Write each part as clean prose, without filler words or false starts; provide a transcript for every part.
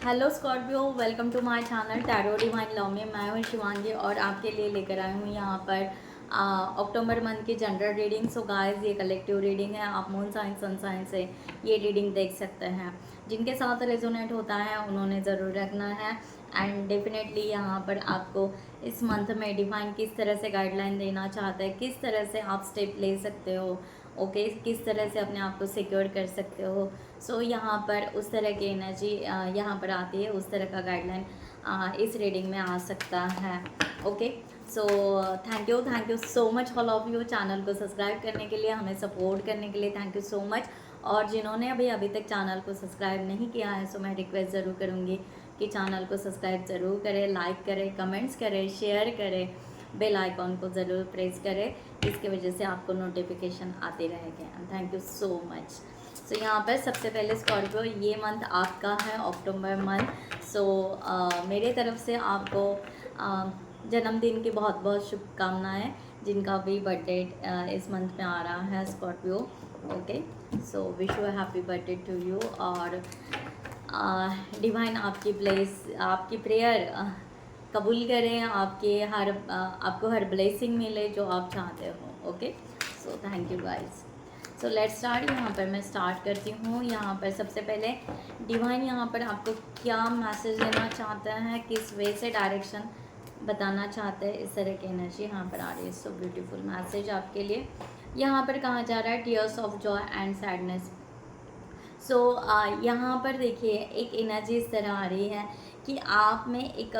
Hello Scorpio, welcome to my channel Tarot Divine Love में। मैं हूँ शिवांगी और आपके लिए लेकर आई हूँ यहाँ पर अक्टूबर मंथ की जनरल रीडिंग। सो गाइस, ये कलेक्टिव रीडिंग है। आप मून साइन सन साइन से ये रीडिंग देख सकते हैं। जिनके साथ रेजोनेट होता है उन्होंने ज़रूर रखना है। एंड डेफिनेटली यहाँ पर आपको इस मंथ में डिवाइन किस तरह से गाइडलाइन देना चाहता है, किस तरह से आप स्टेप ले सकते हो, ओके किस तरह से अपने आप को सिक्योर कर सकते हो। सो यहाँ पर उस तरह की एनर्जी यहाँ पर आती है, उस तरह का गाइडलाइन इस रीडिंग में आ सकता है। Okay, so thank you so much all of you. Channel को सब्सक्राइब करने के लिए, हमें सपोर्ट करने के लिए थैंक यू सो मच। और जिन्होंने अभी तक चैनल को सब्सक्राइब नहीं किया है, सो मैं रिक्वेस्ट ज़रूर करूँगी कि चैनल को सब्सक्राइब ज़रूर करें, लाइक करें, कमेंट्स करें, शेयर करें, बेल आइकॉन को ज़रूर प्रेस करें। इसकी वजह से आपको नोटिफिकेशन आते रहेंगे। Thank you so much. So यहाँ पर सबसे पहले स्कॉर्पियो, ये मंथ आपका है अक्टूबर मंथ। सो मेरे तरफ से आपको जन्मदिन की बहुत बहुत शुभकामनाएं, जिनका भी बर्थडे इस मंथ में आ रहा है Scorpio. Okay, so wish you happy birthday to you. और डिवाइन आपकी आपकी प्रेयर कबूल करें, आपको हर ब्लेसिंग मिले जो आप चाहते हो। Okay, so thank you guys. So let's start. यहाँ पर मैं स्टार्ट करती हूँ। यहाँ पर सबसे पहले डिवाइन यहाँ पर आपको क्या मैसेज देना चाहता है, किस वे से डायरेक्शन बताना चाहते हैं, इस तरह की एनर्जी यहाँ पर आ रही है। सो ब्यूटीफुल मैसेज आपके लिए। यहाँ पर कहा जा रहा है tears of joy and sadness. So यहाँ पर देखिए एक एनर्जी इस तरह आ रही है कि आप में एक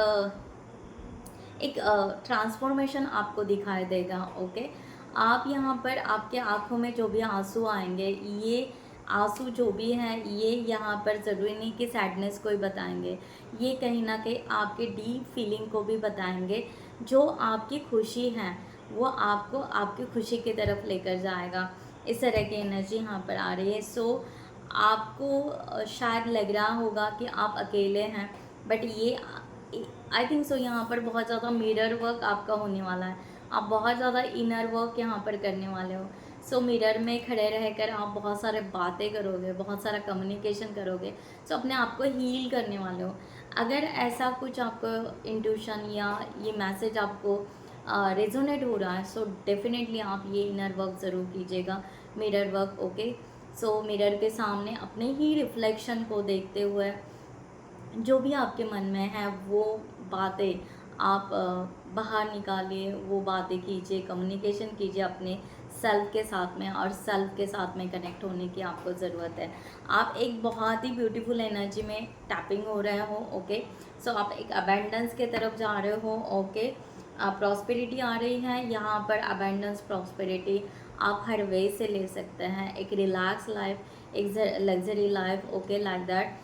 ट्रांसफॉर्मेशन आपको दिखाई देगा। ओके, आप यहाँ पर आपके आँखों में जो भी आंसू आएंगे, ये आंसू जो भी हैं ये यहाँ पर ज़रूरी नहीं कि सैडनेस को ही बताएंगे, ये कहीं ना कहीं आपके डीप फीलिंग को भी बताएंगे। जो आपकी खुशी है वो आपको आपकी खुशी की तरफ लेकर जाएगा। इस तरह की एनर्जी यहाँ पर आ रही है। सो आपको शायद लग रहा होगा कि आप अकेले हैं, बट ये आई थिंक सो यहाँ पर बहुत ज़्यादा मिरर वर्क आपका होने वाला है। आप बहुत ज़्यादा इनर वर्क यहाँ पर करने वाले हो। सो मिरर में खड़े रहकर आप बहुत सारे बातें करोगे, बहुत सारा कम्युनिकेशन करोगे। सो अपने आप को हील करने वाले हो। अगर ऐसा कुछ आपको इंट्यूशन या ये मैसेज आपको रेजोनेट हो रहा है, सो डेफिनेटली आप ये इनर वर्क ज़रूर कीजिएगा, mirror work. Okay, so mirror के सामने अपने ही रिफ्लेक्शन को देखते हुए जो भी आपके मन में है वो बातें आप बाहर निकालिए, वो बातें कीजिए, कम्युनिकेशन कीजिए अपने सेल्फ के साथ में। और सेल्फ के साथ में कनेक्ट होने की आपको ज़रूरत है। आप एक बहुत ही ब्यूटीफुल एनर्जी में टैपिंग हो रहे हो। ओके, सो आप एक अबेंडेंस के तरफ जा रहे हो। ओके, प्रॉस्पेरिटी आ रही है यहाँ पर। अबेंडेंस, प्रॉस्पेरिटी आप हर वे से ले सकते हैं। एक रिलैक्स लाइफ, एक luxury life. Okay, like that.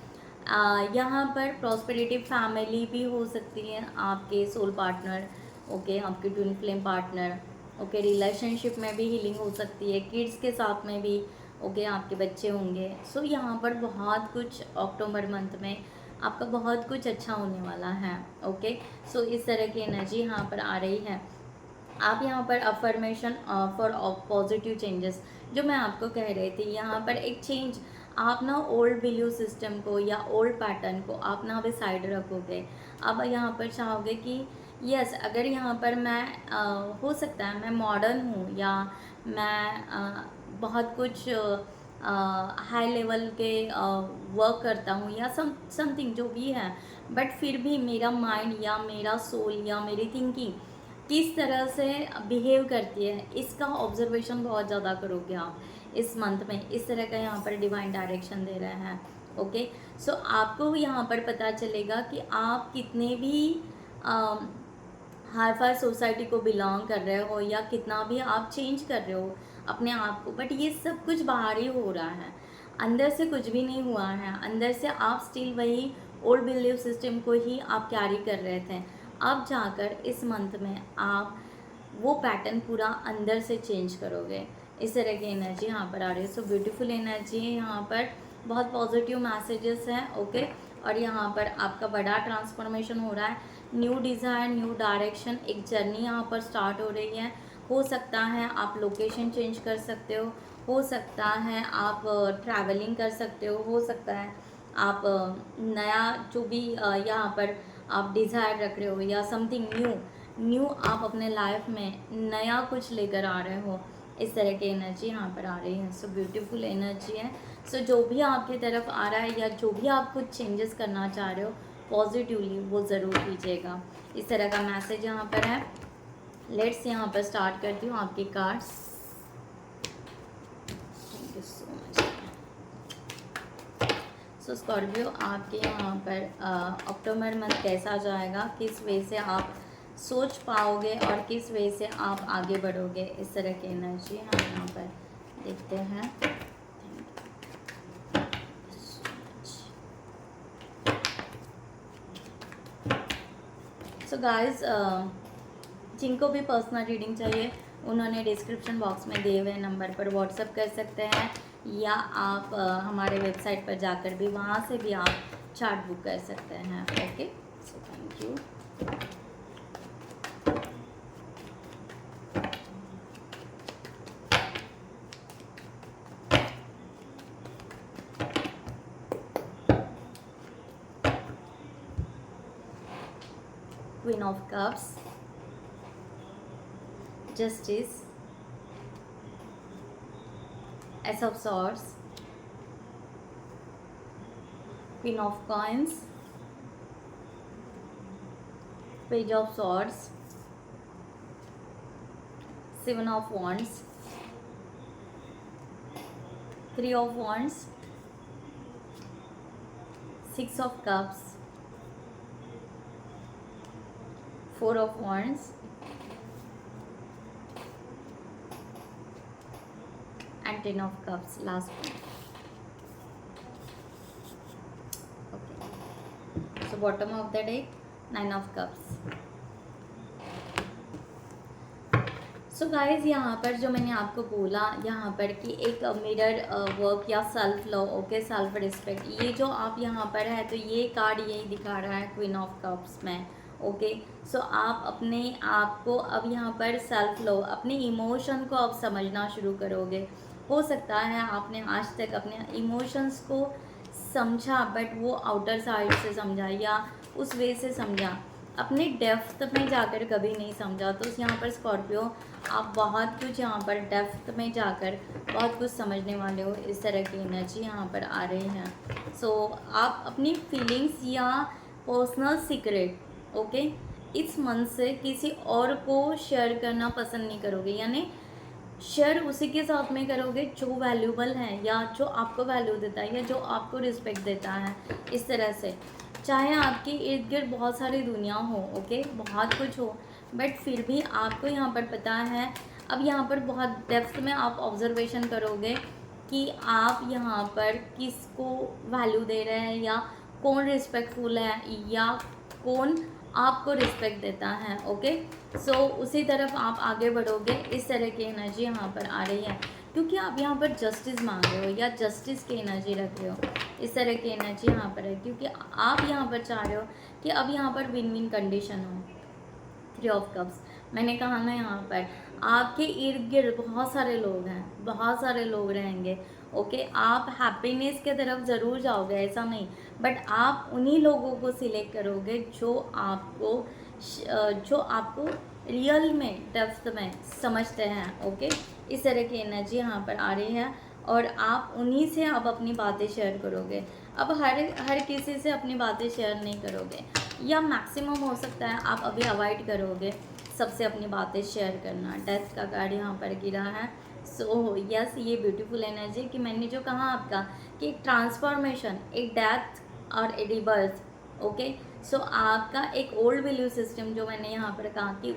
यहाँ पर प्रॉस्पेरिटी फैमिली भी हो सकती है, आपके सोल पार्टनर, ओके, आपके twin flame partner. Okay, relationship में भी हीलिंग हो सकती है, किड्स के साथ में भी। ओके, आपके बच्चे होंगे। सो यहाँ पर बहुत कुछ अक्टूबर मंथ में आपका बहुत कुछ अच्छा होने वाला है। ओके, सो इस तरह की एनर्जी यहाँ पर आ रही है। आप यहाँ पर अफर्मेशन फॉर पॉजिटिव चेंजेस, जो मैं आपको कह रही थी, यहाँ पर एक चेंज। आप ना ओल्ड बिलीव सिस्टम को या ओल्ड पैटर्न को आप ना अभी साइड रखोगे। अब यहाँ पर चाहोगे कि यस, अगर यहाँ पर मैं हो सकता है मैं मॉडर्न हूँ, या मैं बहुत कुछ हाई लेवल के वर्क करता हूँ, या समथिंग जो भी है, बट फिर भी मेरा माइंड या मेरा सोल या मेरी थिंकिंग किस तरह से बिहेव करती है, इसका ऑब्जर्वेशन बहुत ज़्यादा करोगे आप इस मंथ में। इस तरह का यहाँ पर डिवाइन डायरेक्शन दे रहे हैं। ओके, सो आपको यहाँ पर पता चलेगा कि आप कितने भी हाई फाई सोसाइटी को बिलोंग कर रहे हो, या कितना भी आप चेंज कर रहे हो अपने आप को, बट ये सब कुछ बाहर ही हो रहा है, अंदर से कुछ भी नहीं हुआ है। अंदर से आप स्टिल वही ओल्ड बिलीव सिस्टम को ही आप कैरी कर रहे थे। अब जाकर इस मंथ में आप वो पैटर्न पूरा अंदर से चेंज करोगे। इस तरह की एनर्जी यहाँ पर आ रही है। सो ब्यूटीफुल एनर्जी है यहाँ पर, बहुत पॉजिटिव मैसेजेस हैं। ओके, और यहाँ पर आपका बड़ा ट्रांसफॉर्मेशन हो रहा है। न्यू डिज़ायर, न्यू डायरेक्शन, एक जर्नी यहाँ पर स्टार्ट हो रही है। हो सकता है आप लोकेशन चेंज कर सकते हो सकता है आप ट्रैवलिंग कर सकते हो सकता है आप नया जो भी यहाँ पर आप डिज़ायर रख रहे हो या समथिंग न्यू आप अपने लाइफ में नया कुछ लेकर आ रहे हो, इस तरह की एनर्जी यहाँ पर आ रही है। सो ब्यूटीफुल एनर्जी है। सो जो भी आपकी तरफ आ रहा है या जो भी आप कुछ चेंजेस करना चाह रहे हो पॉजिटिवली, वो ज़रूर कीजिएगा। इस तरह का मैसेज यहाँ पर है। लेट्स यहाँ पर स्टार्ट करती हूँ आपके cards. Thank you so much. So Scorpio, आपके यहाँ पर अक्टूबर मंथ कैसा जाएगा, किस वे से आप सोच पाओगे और किस वे से आप आगे बढ़ोगे, इस तरह की एनर्जी हम यहाँ पर देखते हैं। सो गाइस, जिनको भी पर्सनल रीडिंग चाहिए उन्होंने डिस्क्रिप्शन बॉक्स में दिए हुए नंबर पर व्हाट्सएप कर सकते हैं, या आप हमारे वेबसाइट पर जाकर भी वहाँ से भी आप चार्ट बुक कर सकते हैं। Okay, so thank you. Queen of cups, justice, S of swords, queen of coins, page of swords, seven of wands, three of wands, six of cups, four of wands and 10 of cups, last one. Okay, so bottom of the deck, 9 of cups. So guys, यहाँ पर जो मैंने आपको बोला यहाँ पर कि एक मिरर वर्क या self love, okay, self respect, ये जो आप यहाँ पर है तो ये कार्ड यही दिखा रहा है क्वीन ऑफ कप्स में। ओके, सो आप अपने आप को अब यहाँ पर सेल्फ लव, अपने इमोशन को अब समझना शुरू करोगे। हो सकता है आपने आज तक अपने इमोशंस को समझा बट वो आउटर साइड से समझा या उस वे से समझा, अपने डेप्थ में जाकर कभी नहीं समझा। तो यहाँ पर स्कॉर्पियो, आप बहुत कुछ यहाँ पर डेप्थ में जाकर बहुत कुछ समझने वाले हो, इस तरह की एनर्जी यहाँ पर आ रही है। सो आप अपनी फीलिंग्स या पर्सनल सीक्रेट, ओके, इस मन से किसी और को शेयर करना पसंद नहीं करोगे, यानी शेयर उसी के साथ में करोगे जो वैल्यूबल है या जो आपको वैल्यू देता है या जो आपको रिस्पेक्ट देता है, इस तरह से। चाहे आपके इर्द गिर्द बहुत सारी दुनिया हो, ओके, बहुत कुछ हो, बट फिर भी आपको यहाँ पर पता है, अब यहाँ पर बहुत डेप्थ में आप ऑब्जर्वेशन करोगे कि आप यहाँ पर किसको वैल्यू दे रहे हैं या कौन रिस्पेक्टफुल है या कौन आपको रिस्पेक्ट देता है। ओके, सो उसी तरफ आप आगे बढ़ोगे, इस तरह की एनर्जी यहाँ पर आ रही है, क्योंकि आप यहाँ पर जस्टिस मांग रहे हो या जस्टिस की एनर्जी रख रहे हो, इस तरह की एनर्जी यहाँ पर है, क्योंकि आप यहाँ पर चाह रहे हो कि अब यहाँ पर विन विन कंडीशन हो। थ्री ऑफ कप्स, मैंने कहा ना, यहाँ पर आपके इर्द गिर्द बहुत सारे लोग हैं, बहुत सारे लोग रहेंगे। ओके, आप हैप्पीनेस के तरफ ज़रूर जाओगे, ऐसा नहीं, बट आप उन्हीं लोगों को सिलेक्ट करोगे जो आपको रियल में डेप्थ में समझते हैं। ओके, इस तरह की एनर्जी यहाँ पर आ रही है और आप उन्हीं से अब अपनी बातें शेयर करोगे। अब हर किसी से अपनी बातें शेयर नहीं करोगे, या मैक्सिमम हो सकता है आप अभी अवॉइड करोगे सबसे अपनी बातें शेयर करना। डेथ का कार्ड यहाँ पर गिरा है। सो यस, ये ब्यूटीफुल एनर्जी कि मैंने जो कहा आपका कि एक ट्रांसफॉर्मेशन, एक डेथ और ए रिबर्थ। ओके, सो आपका एक ओल्ड वैल्यू सिस्टम जो मैंने यहाँ पर कहा कि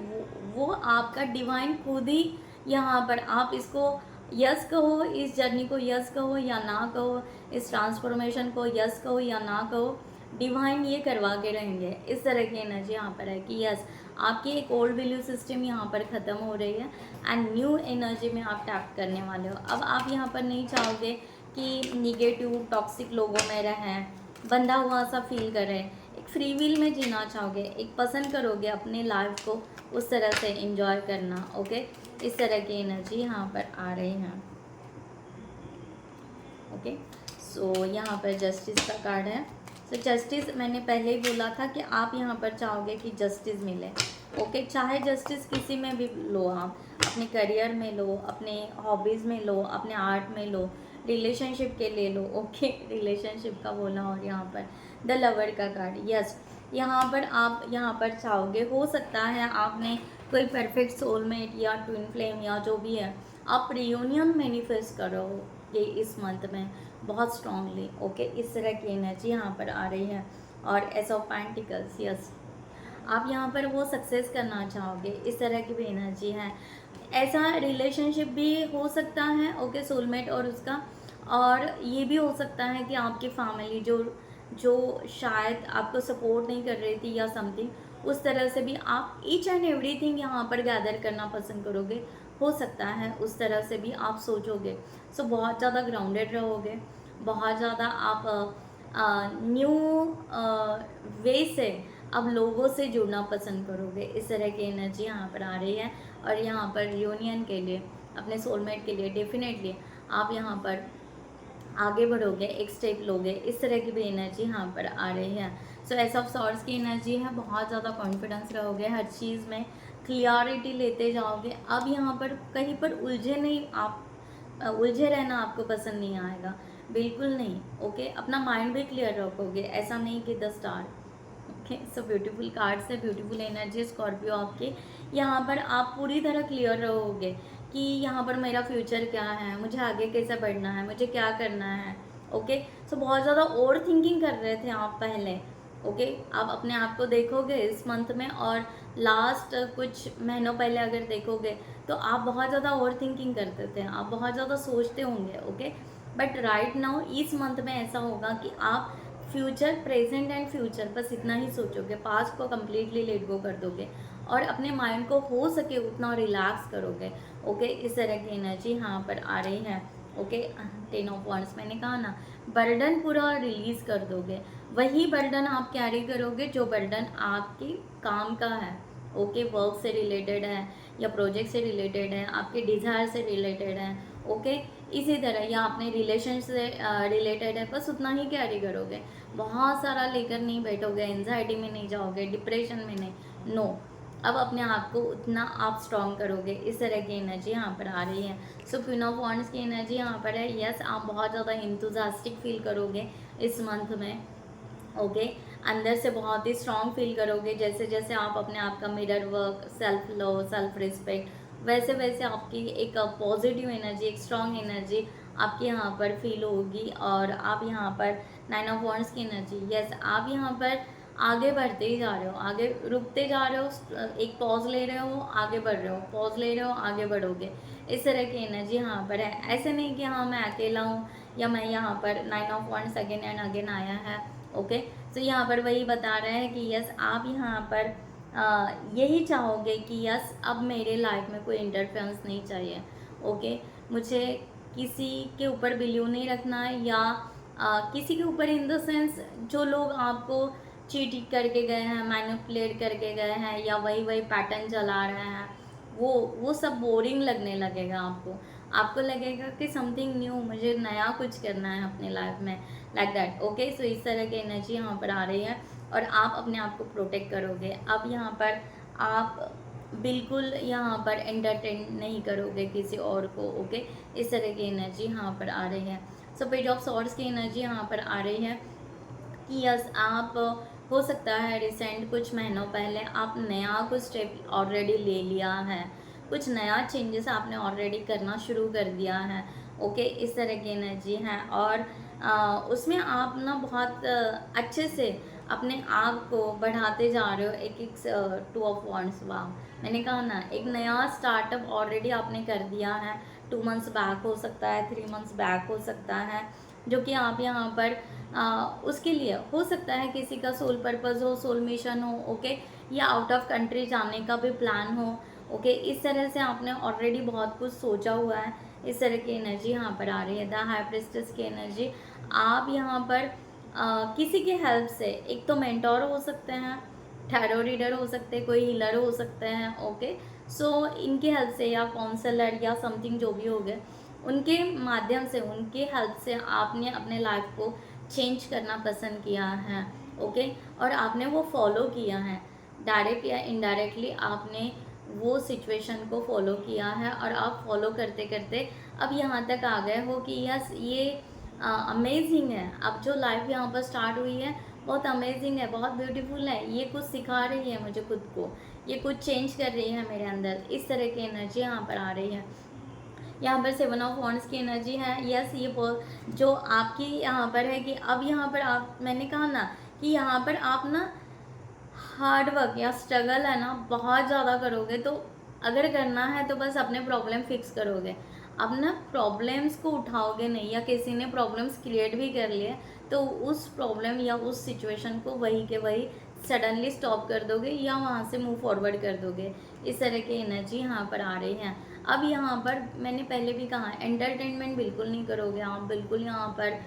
वो आपका डिवाइन खुद ही यहाँ पर, आप इसको यस कहो, इस जर्नी को यस कहो या ना कहो, इस ट्रांसफॉर्मेशन को यस कहो या ना कहो, डिवाइन ये करवा के रहेंगे। इस तरह की एनर्जी यहाँ पर है कि यस, आपकी एक ओल्ड वैल्यू सिस्टम यहाँ पर ख़त्म हो रही है एंड न्यू एनर्जी में आप टैप करने वाले हो। अब आप यहाँ पर नहीं चाहोगे कि निगेटिव टॉक्सिक लोगों में रहें, बंधा हुआ सा फील करें, एक फ्री विल में जीना चाहोगे, एक पसंद करोगे अपने लाइफ को उस तरह से एंजॉय करना। ओके, इस तरह की एनर्जी यहाँ पर आ रही है। ओके, सो यहाँ पर जस्टिस का कार्ड है। सो जस्टिस मैंने पहले ही बोला था कि आप यहाँ पर चाहोगे कि जस्टिस मिले। ओके, चाहे जस्टिस किसी में भी लो, आप अपने करियर में लो, अपने हॉबीज़ में लो, अपने आर्ट में लो, रिलेशनशिप के लिए लो। ओके, रिलेशनशिप का बोला। और यहाँ पर द लवर का कार्ड, यस, यहाँ पर आप यहाँ पर चाहोगे, हो सकता है आपने कोई परफेक्ट सोलमेट या ट्विन फ्लेम या जो भी है, आप रियूनियन मैनिफेस्ट करोगे इस मंथ में बहुत स्ट्रांगली। ओके, इस तरह की एनर्जी यहाँ पर आ रही है। और एस ऑफ पेंटिकल्स, यस, आप यहाँ पर वो सक्सेस करना चाहोगे, इस तरह की भी एनर्जी है। ऐसा रिलेशनशिप भी हो सकता है, ओके, सोलमेट और उसका। और ये भी हो सकता है कि आपकी फैमिली जो जो शायद आपको सपोर्ट नहीं कर रही थी या समथिंग, उस तरह से भी आप ईच एंड एवरीथिंग यहाँ पर गैदर करना पसंद करोगे। हो सकता है उस तरह से भी आप सोचोगे। सो बहुत ज़्यादा ग्राउंडेड रहोगे, बहुत ज़्यादा आप न्यू वे से अब लोगों से जुड़ना पसंद करोगे। इस तरह की एनर्जी यहाँ पर आ रही है। और यहाँ पर रियूनियन के लिए, अपने सोलमेट के लिए डेफिनेटली आप यहाँ पर आगे बढ़ोगे, एक स्टेप लोगे, इस तरह की भी एनर्जी यहाँ पर आ रही है। सो एस ऑफ सॉर्ड्स की एनर्जी है, बहुत ज़्यादा कॉन्फिडेंस रहोगे, हर चीज़ में क्लियरिटी लेते जाओगे। अब यहाँ पर कहीं पर उलझे नहीं, आप उलझे रहना आपको पसंद नहीं आएगा, बिल्कुल नहीं। ओके, अपना माइंड भी क्लियर रखोगे, ऐसा नहीं कि the star. Okay, so beautiful cards है, ब्यूटीफुल एनर्जी स्कॉर्पियो आपके। यहाँ पर आप पूरी तरह क्लियर रहोगे कि यहाँ पर मेरा फ्यूचर क्या है, मुझे आगे कैसे बढ़ना है, मुझे क्या करना है। ओके, सो बहुत ज़्यादा ओवर थिंकिंग कर रहे थे आप पहले। ओके, आप अपने आप को देखोगे इस मंथ में और लास्ट कुछ महीनों पहले अगर देखोगे तो आप बहुत ज़्यादा ओवर थिंकिंग करते थे, आप बहुत ज़्यादा सोचते होंगे। ओके, बट राइट नाउ इस मंथ में ऐसा होगा कि आप फ्यूचर, प्रेजेंट एंड फ्यूचर, बस इतना ही सोचोगे, पास्ट को कम्प्लीटली लेट गो कर दोगे और अपने माइंड को हो सके उतना रिलैक्स करोगे। ओके, इस तरह की एनर्जी यहाँ पर आ रही है। ओके, 10 ऑफ वांड्स, मैंने कहा ना, बर्डन पूरा रिलीज़ कर दोगे। वही बर्डन आप कैरी करोगे जो बर्डन आपके काम का है। ओके, वर्क से रिलेटेड है या प्रोजेक्ट से रिलेटेड है, आपके डिज़ायर से रिलेटेड है। ओके, इसी तरह या अपने रिलेशन से रिलेटेड है, बस उतना ही कैरी करोगे। बहुत सारा लेकर नहीं बैठोगे, एंजाइटी में नहीं जाओगे, डिप्रेशन में नहीं, नो। अब अपने आप को उतना आप स्ट्रॉन्ग करोगे, इस तरह की एनर्जी यहाँ पर आ रही है। सो क्वीन ऑफ वांड्स की एनर्जी यहाँ पर है। यस, आप बहुत ज़्यादा इंथुजास्टिक फील करोगे इस मंथ में। ओके, अंदर से बहुत ही स्ट्रॉन्ग फील करोगे। जैसे जैसे आप अपने आप का mirror work, self love, self respect, वैसे वैसे आपकी एक पॉजिटिव एनर्जी, एक स्ट्रॉन्ग एनर्जी आपके यहाँ पर फील होगी। और आप यहाँ पर 9 ऑफ वांड्स की एनर्जी, यस, आप यहाँ पर आगे बढ़ते ही जा रहे हो, आगे रुकते जा रहे हो, एक पॉज ले रहे हो, आगे बढ़ रहे हो, पॉज ले रहे हो, आगे बढ़ोगे। इस तरह की एनर्जी यहाँ पर है। ऐसे नहीं कि हाँ मैं अकेला हूँ या मैं यहाँ पर 9 of wands again and again आया है। ओके, तो यहाँ पर वही बता रहे हैं कि यस, आप यहाँ पर यही चाहोगे कि यस, अब मेरे लाइफ में कोई इंटरफेरेंस नहीं चाहिए। ओके, मुझे किसी के ऊपर बिलीव नहीं रखना है, या किसी के ऊपर इन द सेंस जो लोग आपको चीट करके गए हैं, मैनिपुलेट करके गए हैं, या वही वही पैटर्न चला रहे हैं, वो सब बोरिंग लगने लगेगा आपको। आपको लगेगा कि समथिंग न्यू, मुझे नया कुछ करना है अपने लाइफ में, लाइक दैट। ओके, सो इस तरह की एनर्जी यहाँ पर आ रही है और आप अपने आप को प्रोटेक्ट करोगे। अब यहाँ पर आप बिल्कुल यहाँ पर एंटरटेन नहीं करोगे किसी और को। ओके, इस तरह की एनर्जी यहाँ पर आ रही है। सो पेज ऑफ सॉर्ड्स की एनर्जी यहाँ पर आ रही है कि यस, आप हो सकता है रिसेंट कुछ महीनों पहले आप नया कुछ स्टेप ऑलरेडी ले लिया है, कुछ नया चेंजेस आपने ऑलरेडी करना शुरू कर दिया है। ओके, इस तरह की एनर्जी है। और उसमें आप ना बहुत अच्छे से अपने आप को बढ़ाते जा रहे हो। एक एक 2 ऑफ वांड्स, वाह, मैंने कहा ना, एक नया स्टार्टअप ऑलरेडी आपने कर दिया है। 2 मंथ्स बैक हो सकता है, 3 मंथ्स बैक हो सकता है, जो कि आप यहाँ पर उसके लिए हो सकता है किसी का सोल पर्पस हो, सोल मिशन हो। ओके, या आउट ऑफ कंट्री जाने का भी प्लान हो। ओके, इस तरह से आपने ऑलरेडी बहुत कुछ सोचा हुआ है। इस तरह की एनर्जी यहाँ पर आ रही है। द हाई प्रिस्टेस की एनर्जी, आप यहाँ पर किसी की हेल्प से, एक तो मेंटोर हो सकते हैं, टैरो रीडर हो सकते हैं, कोई हीलर हो सकते हैं। ओके, सो इनकी हेल्प से, या काउंसलर या समथिंग जो भी हो गए, उनके माध्यम से, उनके हेल्प से आपने अपने लाइफ को चेंज करना पसंद किया है, ओके। और आपने वो फॉलो किया है, डायरेक्ट या इनडायरेक्टली आपने वो सिचुएशन को फॉलो किया है, और आप फॉलो करते करते अब यहाँ तक आ गए हो कि यस, ये अमेजिंग है। अब जो लाइफ यहाँ पर स्टार्ट हुई है बहुत अमेजिंग है, बहुत ब्यूटीफुल है, ये कुछ सिखा रही है मुझे खुद को, ये कुछ चेंज कर रही है मेरे अंदर, इस तरह की एनर्जी यहाँ पर आ रही है। यहाँ पर 7 ऑफ वॉन्ड्स की एनर्जी है। यस, ये जो आपकी यहाँ पर है कि अब यहाँ पर आप, मैंने कहा ना कि यहाँ पर आप ना हार्ड वर्क या स्ट्रगल है ना बहुत ज़्यादा करोगे, तो अगर करना है तो बस अपने प्रॉब्लम फिक्स करोगे। अब ना प्रॉब्लम्स को उठाओगे नहीं, या किसी ने प्रॉब्लम्स क्रिएट भी कर लिए तो उस प्रॉब्लम या उस सिचुएशन को वही के वही सडनली स्टॉप कर दोगे या वहाँ से मूव फॉरवर्ड कर दोगे। इस तरह की एनर्जी यहाँ पर आ रही है। अब यहाँ पर मैंने पहले भी कहा, एंटरटेनमेंट बिल्कुल नहीं करोगे आप, बिल्कुल यहाँ पर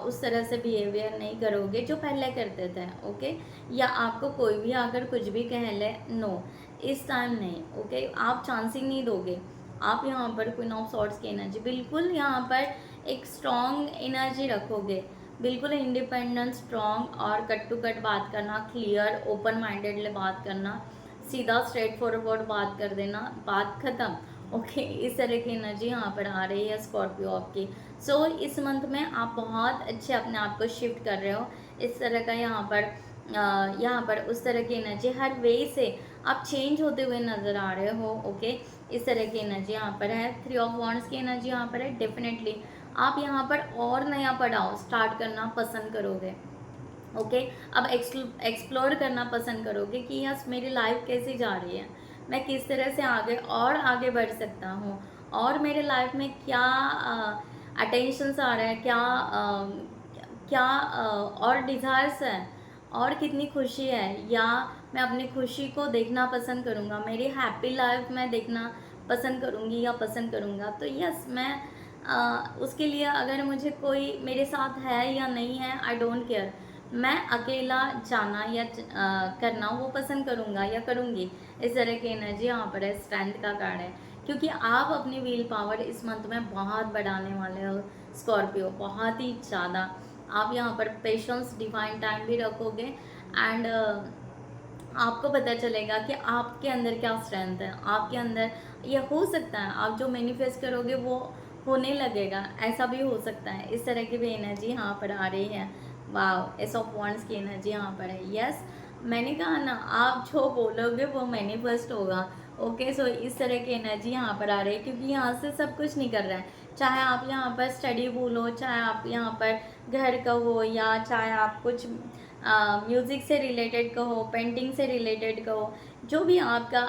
उस तरह से बिहेवियर नहीं करोगे जो पहले करते थे, ओके। या आपको कोई भी अगर कुछ भी कह ले, नो, इस टाइम नहीं, ओके। आप चांसिंग नहीं दोगे। आप यहाँ पर क्वीन ऑफ सॉर्ड्स की एनर्जी, बिल्कुल यहाँ पर एक स्ट्रॉन्ग एनर्जी रखोगे, बिल्कुल इंडिपेंडेंट, स्ट्रॉन्ग, और कट टू कट बात करना, क्लियर ओपन माइंडेडली बात करना, सीधा स्ट्रेट फॉरवर्ड बात कर देना, बात ख़त्म, ओके। इस तरह की एनर्जी यहाँ पर आ रही है स्कॉर्पियो आपकी। सो इस मंथ में आप बहुत अच्छे अपने आप को शिफ्ट कर रहे हो, इस तरह का यहाँ पर उस तरह की एनर्जी, हर वे से आप चेंज होते हुए नज़र आ रहे हो, ओके। इस तरह की एनर्जी यहाँ पर है। 3 ऑफ वॉन्ड्स की एनर्जी यहाँ पर है। डेफिनेटली आप यहाँ पर और नया पड़ाव स्टार्ट करना पसंद करोगे, ओके। अब एक्सप्लोर करना पसंद करोगे कि यस, मेरी लाइफ कैसी जा रही है, मैं किस तरह से आगे बढ़ सकता हूँ, और मेरे लाइफ में क्या अटेंशंस आ रहे हैं, और डिज़ायर्स हैं, और कितनी खुशी है, या मैं अपनी खुशी को देखना पसंद करूँगा, मेरी हैप्पी लाइफ में देखना पसंद करूँगी या पसंद करूँगा। तो यस, मैं उसके लिए अगर मुझे कोई मेरे साथ है या नहीं है, आई डोंट केयर, मैं अकेला जाना या करना वो पसंद करूँगा या करूँगी। इस तरह की एनर्जी यहाँ पर है। स्ट्रेंथ का कार्ड है, क्योंकि आप अपनी विल पावर इस मंथ में बहुत बढ़ाने वाले हो स्कॉर्पियो, बहुत ही ज़्यादा। आप यहाँ पर पेशेंस, डिवाइन टाइम भी रखोगे, एंड आपको पता चलेगा कि आपके अंदर क्या स्ट्रेंथ है, आपके अंदर ये हो सकता है आप जो मैनिफेस्ट करोगे वो होने लगेगा, ऐसा भी हो सकता है। इस तरह की भी एनर्जी यहाँ पर आ रही है। वाह, एस ऑफ वॉन्ड्स की एनर्जी यहाँ पर है। यस, मैंने कहा ना, आप जो बोलोगे वो मैनिफेस्ट होगा, ओके। सो इस तरह की एनर्जी यहाँ पर आ रही है, क्योंकि यहाँ से सब कुछ निकल रहा है। चाहे आप यहाँ पर स्टडी बोलो, चाहे आप यहाँ पर घर का हो, या चाहे आप कुछ म्यूज़िक से रिलेटेड कहो, पेंटिंग से रिलेटेड कहो, जो भी आपका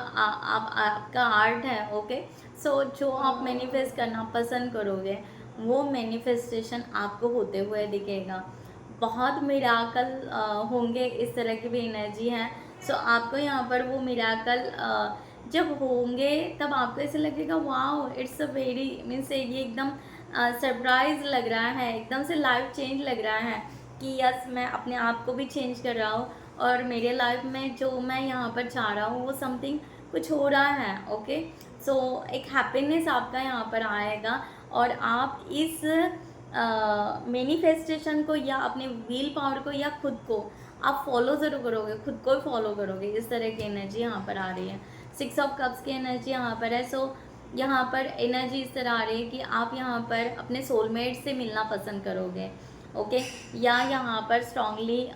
आर्ट है, ओके। सो जो आप मैनिफेस्ट करना पसंद करोगे वो मैनिफेस्टेशन आपको होते हुए दिखेगा। बहुत मिराकल होंगे, इस तरह की भी एनर्जी है। सो आपको यहाँ पर वो मिराकल जब होंगे तब आपको ऐसे लगेगा wow, it's a very means ये एकदम सरप्राइज लग रहा है, एकदम से लाइफ चेंज लग रहा है कि यस, मैं अपने आप को भी चेंज कर रहा हूँ, और मेरे लाइफ में जो मैं यहाँ पर चाह रहा हूँ वो समथिंग कुछ हो रहा है, ओके। सो एक हैप्पीनेस आपका यहाँ पर आएगा, और आप इस मैनिफेस्टेशन को या अपने व्हील पावर को या खुद को आप फॉलो ज़रूर करोगे, खुद को ही फॉलो करोगे। इस तरह की एनर्जी यहाँ पर आ रही है। 6 ऑफ कप्स की एनर्जी यहाँ पर है। सो यहाँ पर एनर्जी इस तरह आ रही है कि आप यहाँ पर अपने सोलमेट से मिलना पसंद करोगे, ओके। या यहाँ पर स्ट्रांगली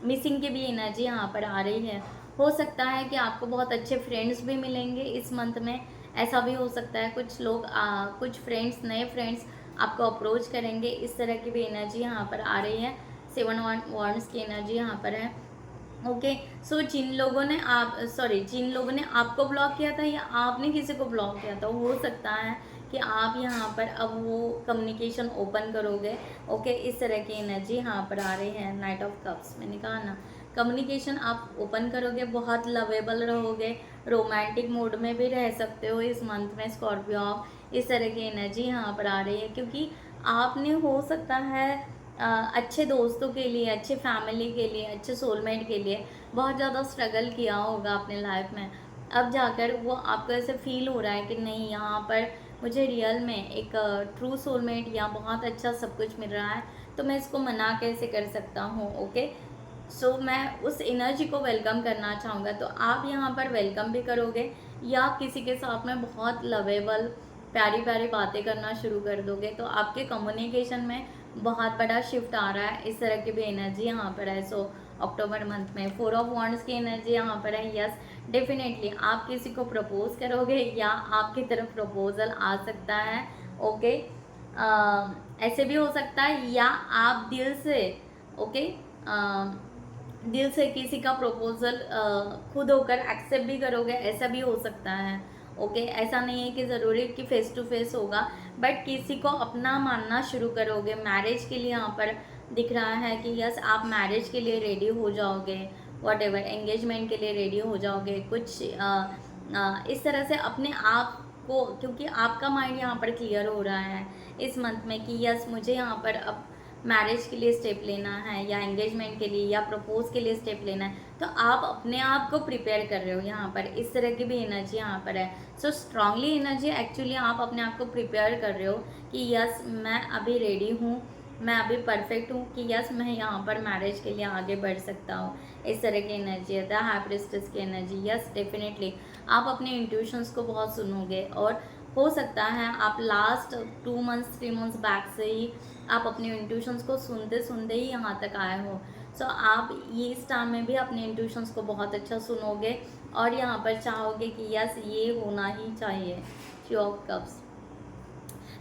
मिसिंग की भी एनर्जी यहाँ पर आ रही है। हो सकता है कि आपको बहुत अच्छे फ्रेंड्स भी मिलेंगे इस मंथ में, ऐसा भी हो सकता है। कुछ लोग कुछ फ्रेंड्स, नए फ्रेंड्स आपको अप्रोच करेंगे, इस तरह की भी एनर्जी यहाँ पर आ रही है। 7 वॉन्ड्स की एनर्जी यहाँ पर है, ओके। सो जिन लोगों ने आपको ब्लॉक किया था या आपने किसी को ब्लॉक किया था, हो सकता है कि आप यहाँ पर अब वो कम्युनिकेशन ओपन करोगे, ओके। इस तरह की एनर्जी यहाँ पर आ रही है। नाइट ऑफ कप्स, मैंने कहा ना, कम्युनिकेशन आप ओपन करोगे, बहुत लवेबल रहोगे, रोमांटिक मूड में भी रह सकते हो इस मंथ में स्कॉर्पियो आप। इस तरह की एनर्जी यहाँ पर आ रही है, क्योंकि आपने हो सकता है अच्छे दोस्तों के लिए, अच्छे फैमिली के लिए, अच्छे सोलमेट के लिए बहुत ज़्यादा स्ट्रगल किया होगा अपने लाइफ में। अब जाकर वो आपको ऐसे फील हो रहा है कि नहीं, यहाँ पर मुझे रियल में एक ट्रू सोलमेट या बहुत अच्छा सब कुछ मिल रहा है, तो मैं इसको मना कैसे कर सकता हूँ। ओके, सो मैं उस एनर्जी को वेलकम करना चाहूँगा, तो आप यहाँ पर वेलकम भी करोगे या किसी के साथ में बहुत लवेबल प्यारी प्यारी बातें करना शुरू कर दोगे, तो आपके कम्युनिकेशन में बहुत बड़ा शिफ्ट आ रहा है। इस तरह की भी एनर्जी यहाँ पर है। सो अक्टूबर मंथ में 4 ऑफ वॉन्ड्स की एनर्जी यहाँ पर है। यस, डेफिनेटली आप किसी को प्रपोज करोगे या आपकी तरफ प्रपोजल आ सकता है। ओके, ऐसे भी हो सकता है, या आप दिल से, ओके, दिल से किसी का प्रपोजल खुद होकर एक्सेप्ट भी करोगे, ऐसा भी हो सकता है। ओके, ऐसा नहीं है कि ज़रूरी कि फेस टू फेस होगा, बट किसी को अपना मानना शुरू करोगे। मैरिज के लिए यहाँ पर दिख रहा है कि यस, आप मैरिज के लिए रेडी हो जाओगे, वॉट एवर, एंगेजमेंट के लिए रेडी हो जाओगे। कुछ इस तरह से अपने आप को, क्योंकि आपका माइंड यहाँ पर क्लियर हो रहा है इस मंथ में कि यस, मुझे यहाँ पर अब मैरिज के लिए स्टेप लेना है या एंगेजमेंट के लिए या प्रपोज के लिए स्टेप लेना है, तो आप अपने आप को प्रिपेयर कर रहे हो यहाँ पर। इस तरह की भी एनर्जी यहाँ पर है। सो स्ट्रांगली एनर्जी, एक्चुअली आप अपने आप को प्रिपेयर कर रहे हो कि यस, मैं अभी रेडी हूँ, मैं अभी परफेक्ट हूँ कि यस, मैं यहाँ पर मैरिज के लिए आगे बढ़ सकता हूँ। इस तरह की एनर्जी है, द हाई प्रिस्टेस की एनर्जी। यस, डेफिनेटली आप अपने इंट्यूशंस को बहुत सुनोगे, और हो सकता है आप लास्ट 2 मंथ्स 3 मंथ्स बैक से ही आप अपने इंट्यूशंस को सुनते सुनते ही यहाँ तक आए हो। सो आप ये इस टाइम में भी अपने इंट्यूशंस को बहुत अच्छा सुनोगे और यहाँ पर चाहोगे कि यस, ये होना ही चाहिए। 3 ऑफ कप्स,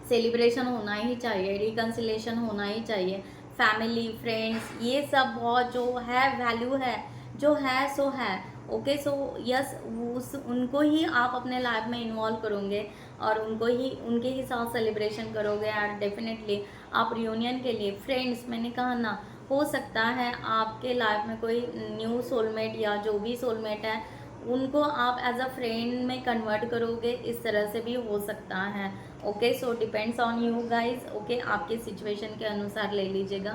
सेलिब्रेशन होना ही चाहिए, रिकन्सिलेशन होना ही चाहिए। फैमिली, फ्रेंड्स, ये सब बहुत जो है वैल्यू है, जो है सो है। ओके, सो यस, उस उनको ही आप अपने लाइफ में इन्वॉल्व करोगे और उनको ही, उनके ही साथ सेलिब्रेशन करोगे। एंड डेफिनेटली आप रियूनियन के लिए, फ्रेंड्स, मैंने कहा ना, हो सकता है आपके लाइफ में कोई न्यू सोलमेट या जो भी सोलमेट है उनको आप एज अ फ्रेंड में कन्वर्ट करोगे, इस तरह से भी हो सकता है। Okay, so depends on you guys. Okay, आपके सिचुएशन के अनुसार ले लीजिएगा।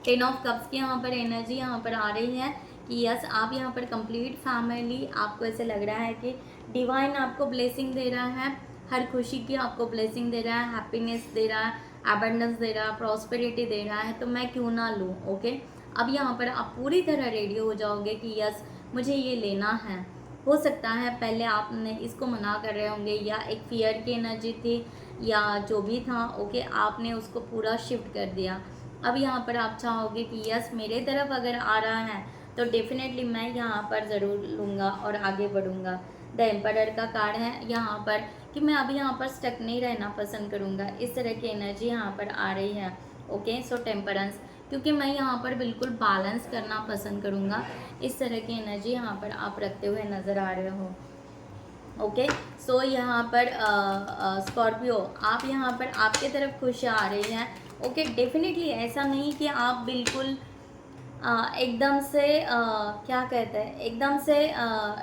10 ऑफ कप्स की यहाँ पर एनर्जी यहाँ पर आ रही है कि यस, आप यहाँ पर कंप्लीट फैमिली, आपको ऐसे लग रहा है कि डिवाइन आपको ब्लेसिंग दे रहा है, हर खुशी की आपको ब्लेसिंग दे रहा है, हैप्पीनेस दे रहा है, एबंडेंस दे रहा है, प्रॉस्पेरिटी दे रहा है, तो मैं क्यों ना लूँ। ओके, अब यहाँ पर आप पूरी तरह रेडी हो जाओगे कि यस, मुझे ये लेना है। हो सकता है पहले आपने इसको मना कर रहे होंगे, या एक फियर की एनर्जी थी या जो भी था। ओके, आपने उसको पूरा शिफ्ट कर दिया। अब यहाँ पर आप चाहोगे कि यस, मेरे तरफ अगर आ रहा है तो डेफिनेटली मैं यहाँ पर ज़रूर लूँगा और आगे बढ़ूँगा। द एम्परर का कार्ड है यहाँ पर कि मैं अभी यहाँ पर स्टक नहीं रहना पसंद करूँगा। इस तरह की एनर्जी यहाँ पर आ रही है। ओके, सो टेम्परेंस, क्योंकि मैं यहाँ पर बिल्कुल बैलेंस करना पसंद करूँगा। इस तरह की एनर्जी यहाँ पर आप रखते हुए नज़र आ रहे हो। ओके, सो यहाँ पर स्कॉर्पियो, आप यहाँ पर आपके तरफ खुशी आ रही है। ओके, डेफिनेटली ऐसा नहीं कि आप बिल्कुल एकदम से क्या कहते हैं, एकदम से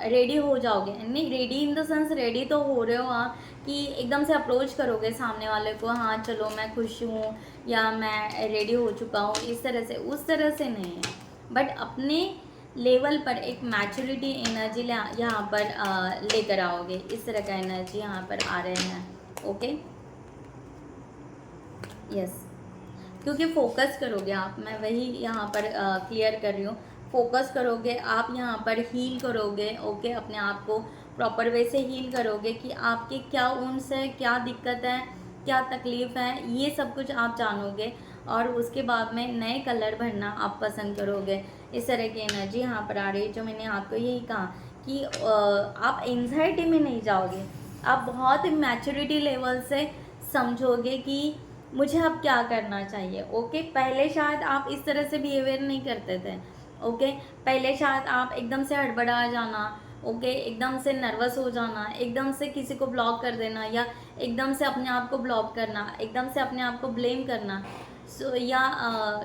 रेडी हो जाओगे। नहीं, ready in the sense ready तो हो रहे हो आप कि एकदम से अप्रोच करोगे सामने वाले को, हाँ चलो मैं खुश हूँ या मैं रेडी हो चुका हूँ, इस तरह से, उस तरह से नहीं है। बट अपने लेवल पर एक मैच्योरिटी एनर्जी यहाँ पर लेकर आओगे। इस तरह का एनर्जी यहाँ पर आ रहे हैं। ओके, यस, क्योंकि फोकस करोगे आप, मैं वही यहाँ पर क्लियर कर रही हूँ। फोकस करोगे आप, यहाँ पर हील करोगे। ओके, अपने आप को प्रॉपर वे से हील करोगे कि आपके क्या उन्स है, क्या दिक्कत है, क्या तकलीफ़ है, ये सब कुछ आप जानोगे और उसके बाद में नए कलर भरना आप पसंद करोगे। इस तरह की एनर्जी यहाँ पर आ रही है। जो मैंने आपको यही कहा कि आप एंजाइटी में नहीं जाओगे, आप बहुत मैच्योरिटी लेवल से समझोगे कि मुझे अब क्या करना चाहिए। ओके, पहले शायद आप इस तरह से बिहेवियर नहीं करते थे। ओके, पहले शायद आप एकदम से हड़बड़ा जाना, ओके, एकदम से नर्वस हो जाना, एकदम से किसी को ब्लॉक कर देना, या एकदम से अपने आप को ब्लॉक करना, एकदम से अपने आप को ब्लेम करना, सो या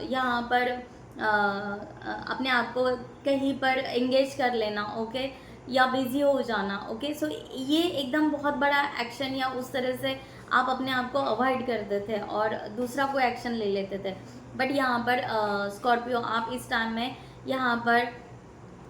यहाँ पर अपने आप को कहीं पर एंगेज कर लेना। ओके, या बिज़ी हो जाना। ओके, सो ये एकदम बहुत बड़ा एक्शन या उस तरह से आप अपने आप को अवॉइड करते थे और दूसरा कोई एक्शन ले लेते थे। बट यहाँ पर स्कॉर्पियो, आप इस टाइम में यहाँ पर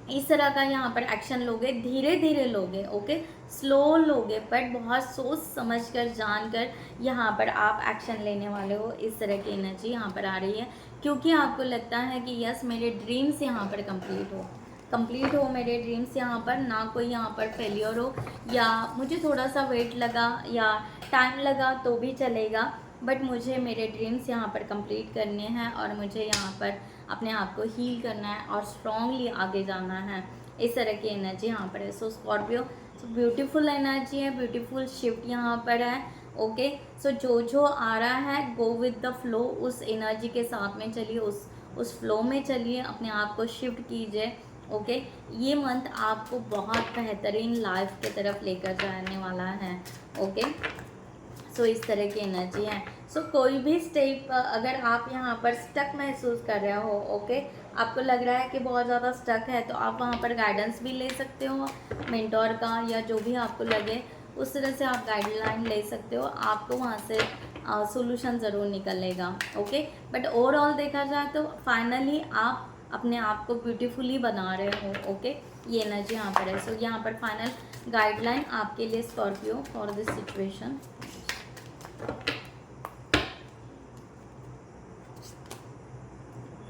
इस तरह का यहाँ पर एक्शन लोगे, धीरे धीरे लोगे, ओके, स्लो लोगे, बट बहुत सोच समझ कर जान कर यहाँ पर आप एक्शन लेने वाले हो। इस तरह की एनर्जी यहाँ पर आ रही है, क्योंकि आपको लगता है कि यस मेरे ड्रीम्स यहाँ पर कंप्लीट हो मेरे ड्रीम्स यहाँ पर, ना कोई यहाँ पर फेलियर हो, या मुझे थोड़ा सा वेट लगा या टाइम लगा तो भी चलेगा, बट मुझे मेरे ड्रीम्स यहाँ पर कंप्लीट करने हैं और मुझे यहाँ पर अपने आप को हील करना है और स्ट्रॉन्गली आगे जाना है। इस तरह की एनर्जी यहाँ पर है। सो स्कॉर्पियो, सो ब्यूटीफुल एनर्जी है, ब्यूटीफुल शिफ्ट यहाँ पर है, ओके। सो जो आ रहा है गो विद द फ्लो, उस एनर्जी के साथ में चलिए, उस फ्लो में चलिए, अपने आप को शिफ्ट कीजिए, ओके। ये मंथ आपको बहुत बेहतरीन लाइफ की तरफ लेकर जाने वाला है, ओके। सो इस तरह की एनर्जी है। सो कोई भी स्टेप अगर आप यहाँ पर स्टक महसूस कर रहे हो, ओके, आपको लग रहा है कि बहुत ज़्यादा स्टक है, तो आप वहाँ पर गाइडेंस भी ले सकते हो मेंटोर का, या जो भी आपको लगे उस तरह से आप गाइडलाइन ले सकते हो। आपको वहाँ से सोल्यूशन ज़रूर निकलेगा, ओके। बट ओवरऑल देखा जाए तो फाइनली आप अपने आप को ब्यूटीफुली बना रहे हो, ओके। ये एनर्जी यहाँ पर है। सो यहाँ पर फाइनल गाइडलाइन आपके लिए Scorpio for this situation.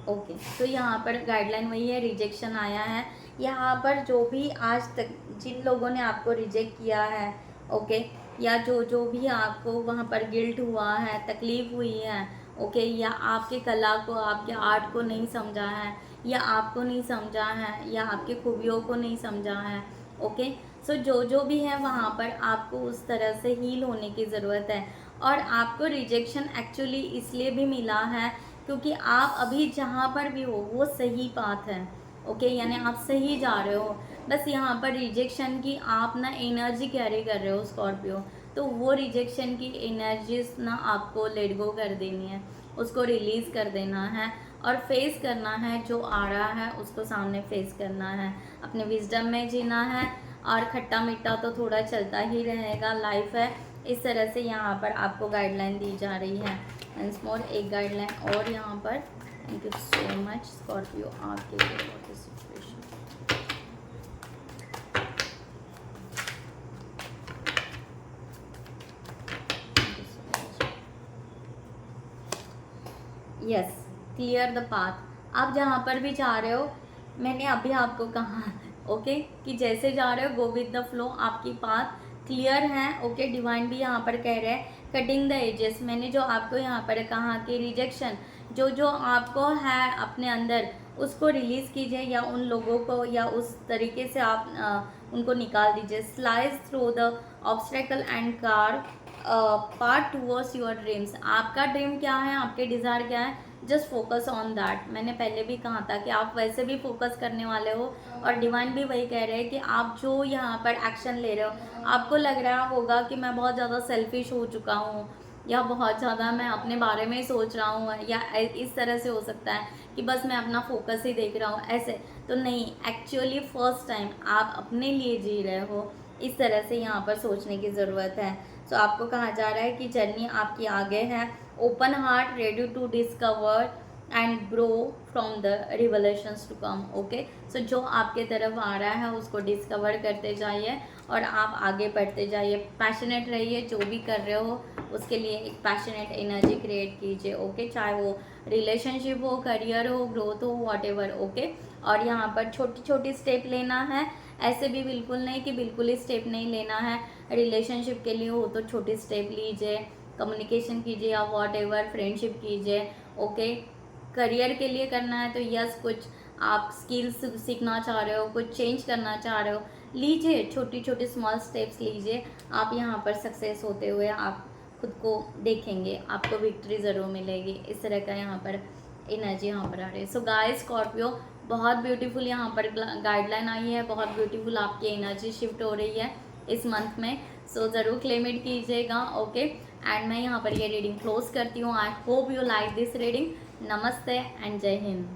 Okay, तो यहाँ पर गाइडलाइन वही है, रिजेक्शन आया है। यहाँ पर जो भी आज तक जिन लोगों ने आपको रिजेक्ट किया है, ओके, या जो भी आपको वहाँ पर गिल्ट हुआ है, तकलीफ़ हुई है, ओके, या आपके कला को, आपके आर्ट को नहीं समझा है, या आपको नहीं समझा है, या आपके खूबियों को नहीं समझा है, ओके। सो जो भी है वहाँ पर आपको उस तरह से हील होने की ज़रूरत है। और आपको रिजेक्शन एक्चुअली इसलिए भी मिला है क्योंकि आप अभी जहाँ पर भी हो वो सही पाथ है, ओके, यानी आप सही जा रहे हो। बस यहाँ पर रिजेक्शन की आप ना एनर्जी कैरी कर रहे हो स्कॉर्पियो, तो वो रिजेक्शन की एनर्जीज ना आपको लेट गो कर देनी है, उसको रिलीज़ कर देना है और फेस करना है। जो आ रहा है उसको सामने फेस करना है, अपने विजडम में जीना है, और खट्टा मीठा तो थोड़ा चलता ही रहेगा, लाइफ है। इस तरह से यहाँ पर आपको गाइडलाइन दी जा रही है। वंस मोर एक गाइडलाइन और यहाँ पर। Thank you so much Scorpio आपके लिए for this situation. Yes, clear the path. आप जहाँ पर भी जा रहे हो, मैंने अभी आपको कहा, ओके, कि जैसे जा रहे हो गो विद द फ्लो, आपकी पाथ क्लियर है, ओके। डिवाइन भी यहाँ पर कह रहे हैं कटिंग द एजेस। मैंने जो आपको यहाँ पर कहा कि रिजेक्शन जो आपको है अपने अंदर, उसको रिलीज़ कीजिए, या उन लोगों को या उस तरीके से आप उनको निकाल दीजिए। Slice through the obstacle and car part towards your dreams. आपका ड्रीम क्या है, आपके डिज़ायर क्या है, जस्ट फोकस ऑन दैट। मैंने पहले भी कहा था कि आप वैसे भी फोकस करने वाले हो, और डिवाइन भी वही कह रहे हैं कि आप जो यहाँ पर एक्शन ले रहे हो, आपको लग रहा होगा कि मैं बहुत ज़्यादा सेल्फिश हो चुका हूँ, या बहुत ज़्यादा मैं अपने बारे में ही सोच रहा हूँ, या इस तरह से हो सकता है कि बस मैं अपना फोकस ही देख रहा हूँ, ऐसे तो नहीं। एक्चुअली फर्स्ट टाइम आप अपने लिए जी रहे हो, इस तरह से यहाँ पर सोचने की ज़रूरत है। सो आपको कहा जा रहा है कि जर्नी आपकी आगे है, open heart, ready to discover and grow from the revelations to come, okay. So जो आपके तरफ आ रहा है उसको डिस्कवर करते जाइए और आप आगे बढ़ते जाइए। पैशनेट रहिए, जो भी कर रहे हो उसके लिए एक पैशनेट एनर्जी क्रिएट कीजिए, ओके। चाहे वो रिलेशनशिप हो, करियर हो, ग्रोथ हो, वॉटेवर, ओके। और यहाँ पर छोटी छोटी स्टेप लेना है, ऐसे भी बिल्कुल नहीं कि बिल्कुल ही स्टेप नहीं लेना है। रिलेशनशिप के लिए हो तो छोटे स्टेप लीजिए, कम्युनिकेशन कीजिए, या वॉटेवर फ्रेंडशिप कीजिए, ओके। करियर के लिए करना है तो यस, कुछ आप स्किल्स सीखना चाह रहे हो, कुछ चेंज करना चाह रहे हो, लीजिए छोटी छोटी स्मॉल स्टेप्स लीजिए। आप यहाँ पर सक्सेस होते हुए आप खुद को देखेंगे, आपको विक्ट्री ज़रूर मिलेगी। इस तरह का यहाँ पर एनर्जी यहाँ पर आ रही है। सो गाइस, स्कॉर्पियो बहुत ब्यूटीफुल यहाँ पर गाइडलाइन आई है, बहुत ब्यूटीफुल आपकी एनर्जी शिफ्ट हो रही है इस मंथ में। सो ज़रूर क्लेम इट कीजिएगा, ओके। एंड मैं यहाँ पर ये रीडिंग क्लोज करती हूँ। I hope you like this reading. नमस्ते एंड जय हिंद।